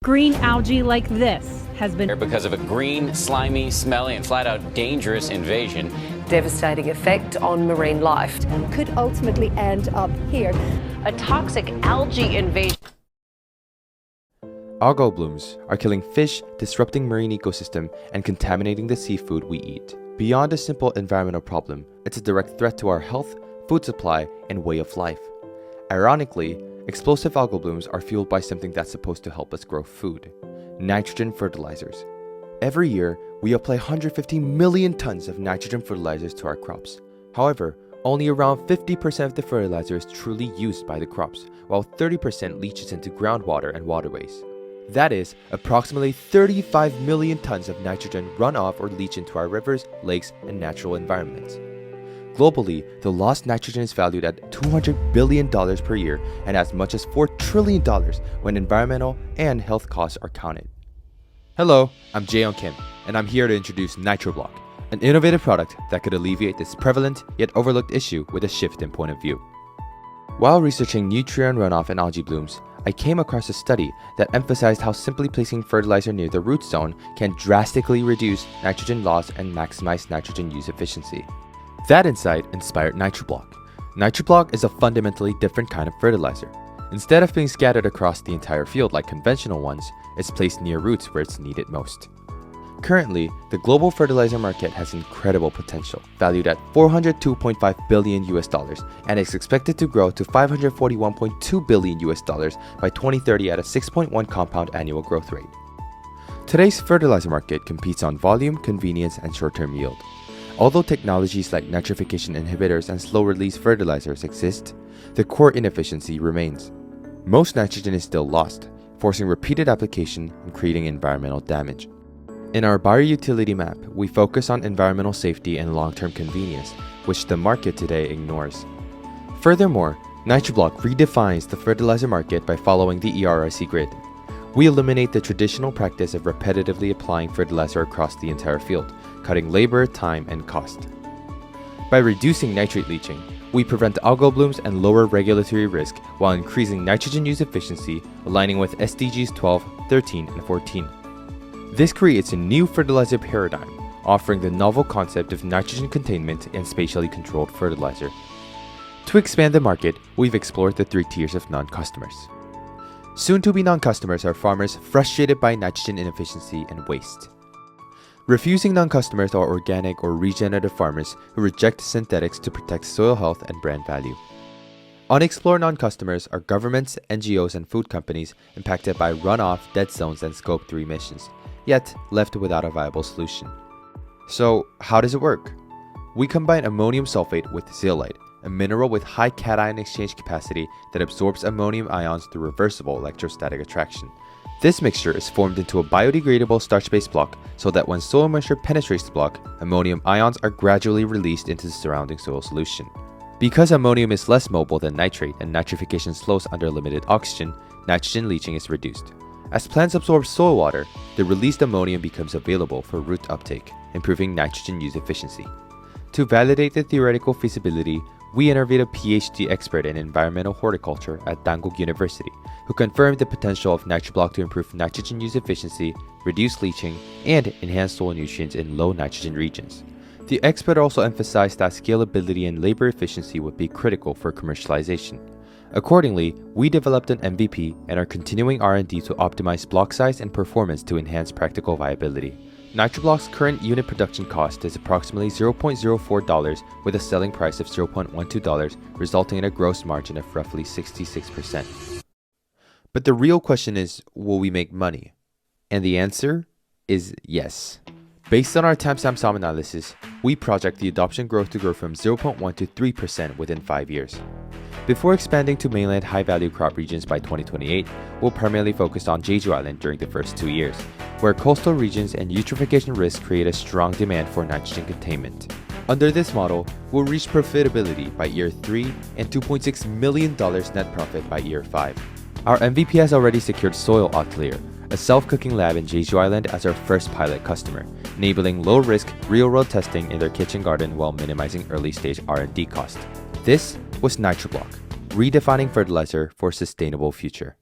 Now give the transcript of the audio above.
Green algae like this has been because of a green, slimy, smelly, and flat-out dangerous invasion. Devastating effect on marine life. Could ultimately end up here. A toxic algae invasion. Algal blooms are killing fish, disrupting marine ecosystem, and contaminating the seafood we eat. Beyond a simple environmental problem, it's a direct threat to our health, food supply, and way of life. Ironically, explosive algal blooms are fueled by something that's supposed to help us grow food: nitrogen fertilizers. Every year, we apply 150 million tons of nitrogen fertilizers to our crops. However, only around 50% of the fertilizer is truly used by the crops, while 30% leaches into groundwater and waterways. That is, approximately 35 million tons of nitrogen run off or leach into our rivers, lakes, and natural environments. Globally, the lost nitrogen is valued at $200 billion per year and as much as $4 trillion when environmental and health costs are counted. Hello, I'm Jaeyoung Kim, and I'm here to introduce NitroBlock, an innovative product that could alleviate this prevalent yet overlooked issue with a shift in point of view. While researching nutrient runoff and algae blooms, I came across a study that emphasized how simply placing fertilizer near the root zone can drastically reduce nitrogen loss and maximize nitrogen use efficiency. That insight inspired NitroBlock. NitroBlock is a fundamentally different kind of fertilizer. Instead of being scattered across the entire field like conventional ones, it's placed near roots where it's needed most. Currently, the global fertilizer market has incredible potential, valued at $402.5 billion and is expected to grow to $541.2 billion by 2030 at a 6.1 compound annual growth rate. Today's fertilizer market competes on volume, convenience, and short-term yield. Although technologies like nitrification inhibitors and slow-release fertilizers exist, the core inefficiency remains. Most nitrogen is still lost, forcing repeated application and creating environmental damage. In our bioutility map, we focus on environmental safety and long-term convenience, which the market today ignores. Furthermore, NitroBlock redefines the fertilizer market by following the ERRC grid. We eliminate the traditional practice of repetitively applying fertilizer across the entire field, cutting labor, time, and cost. By reducing nitrate leaching, we prevent algal blooms and lower regulatory risk while increasing nitrogen use efficiency, aligning with SDGs 12, 13, and 14. This creates a new fertilizer paradigm, offering the novel concept of nitrogen containment and spatially controlled fertilizer. To expand the market, we've explored the 3 tiers of non-customers. Soon-to-be non-customers are farmers frustrated by nitrogen inefficiency and waste. Refusing non-customers are organic or regenerative farmers who reject synthetics to protect soil health and brand value. Unexplored non-customers are governments, NGOs, and food companies impacted by runoff, dead zones, and Scope 3 emissions, yet left without a viable solution. So, how does it work? We combine ammonium sulfate with zeolite, a mineral with high cation exchange capacity that absorbs ammonium ions through reversible electrostatic attraction. This mixture is formed into a biodegradable starch-based block so that when soil moisture penetrates the block, ammonium ions are gradually released into the surrounding soil solution. Because ammonium is less mobile than nitrate and nitrification slows under limited oxygen, nitrogen leaching is reduced. As plants absorb soil water, the released ammonium becomes available for root uptake, improving nitrogen use efficiency. To validate the theoretical feasibility, we interviewed a PhD expert in environmental horticulture at Dankook University, who confirmed the potential of NitroBlock to improve nitrogen use efficiency, reduce leaching, and enhance soil nutrients in low nitrogen regions. The expert also emphasized that scalability and labor efficiency would be critical for commercialization. Accordingly, we developed an MVP and are continuing R&D to optimize block size and performance to enhance practical viability. NitroBlock's current unit production cost is approximately $0.04 with a selling price of $0.12, resulting in a gross margin of roughly 66%. But the real question is, will we make money? And the answer is yes. Based on our TAMSAM analysis, we project the adoption growth to grow from 0.1 to 3% within 5 years. Before expanding to mainland high-value crop regions by 2028, we'll primarily focus on Jeju Island during the first 2 years, where coastal regions and eutrophication risks create a strong demand for nitrogen containment. Under this model, we'll reach profitability by year 3 and $2.6 million net profit by year 5. Our MVP has already secured Soil Atelier, a self-cooking lab in Jeju Island as our first pilot customer, enabling low-risk, real-world testing in their kitchen garden while minimizing early-stage R&D cost. This was NitroBlock, redefining fertilizer for a sustainable future.